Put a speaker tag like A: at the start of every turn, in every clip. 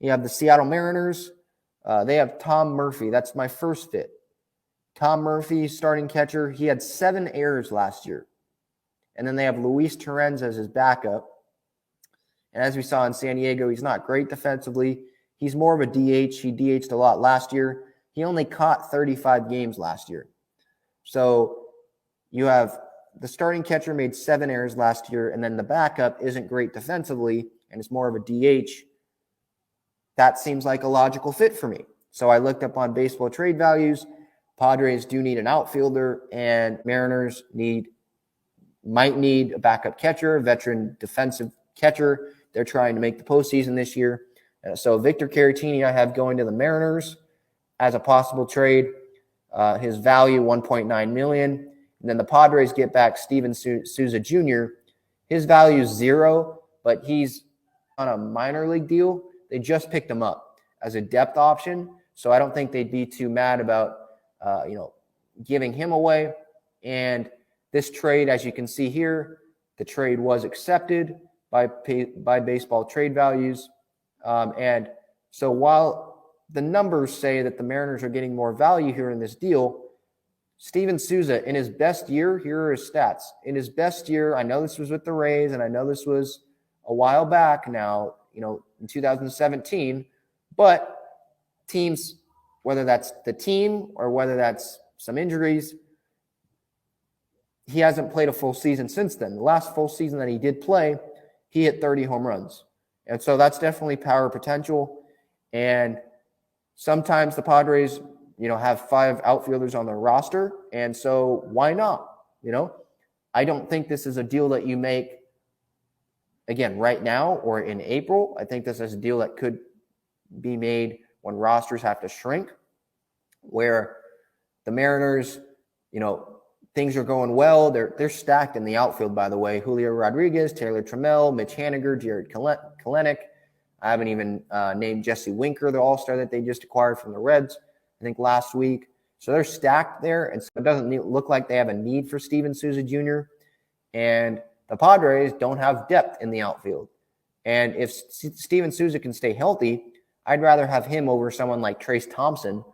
A: You have the Seattle Mariners. They have Tom Murphy. That's my first fit. Tom Murphy, starting catcher. He had 7 errors last year. And then they have Luis Torrens as his backup. And as we saw in San Diego, he's not great defensively. He's more of a DH. He DH'd a lot last year. He only caught 35 games last year. So you have the starting catcher made 7 errors last year, and then the backup isn't great defensively, and it's more of a DH. That seems like a logical fit for me. So I looked up on baseball trade values. Padres do need an outfielder, and Mariners might need a backup catcher, a veteran defensive catcher. They're trying to make the postseason this year. So Victor Caratini I have going to the Mariners as a possible trade. His value, $1.9 million. And then the Padres get back Steven Souza Jr. His value is 0, but he's on a minor league deal. They just picked him up as a depth option. So I don't think they'd be too mad about, giving him away. And this trade, as you can see here, the trade was accepted by baseball trade values. And so while the numbers say that the Mariners are getting more value here in this deal, Steven Souza, in his best year, here are his stats. In his best year, I know this was with the Rays, and I know this was a while back now, in 2017, but teams, whether that's the team or whether that's some injuries, he hasn't played a full season since then. The last full season that he did play, he hit 30 home runs. And so that's definitely power potential. And sometimes the Padres, have 5 outfielders on their roster. And so why not? I don't think this is a deal that you make, again, right now or in April. I think this is a deal that could be made when rosters have to shrink, where the Mariners, things are going well. They're stacked in the outfield, by the way. Julio Rodriguez, Taylor Trammell, Mitch Haniger, Jared Kelenic. I haven't even named Jesse Winker, the all-star that they just acquired from the Reds, I think last week. So they're stacked there, and so it doesn't look like they have a need for Steven Souza Jr. And the Padres don't have depth in the outfield. And if Steven Souza can stay healthy, I'd rather have him over someone like Trace Thompson,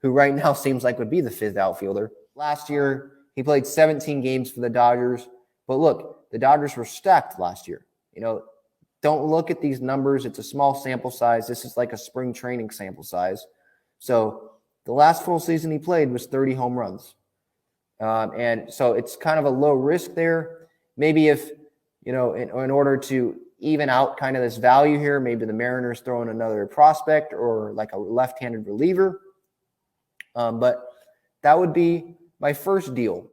A: who right now seems like would be the 5th outfielder. Last year, he played 17 games for the Dodgers. But look, the Dodgers were stacked last year. Don't look at these numbers. It's a small sample size. This is like a spring training sample size. So the last full season he played was 30 home runs. And so it's kind of a low risk there. Maybe if, in order to even out kind of this value here, maybe the Mariners throw in another prospect or like a left-handed reliever. But that would be my first deal.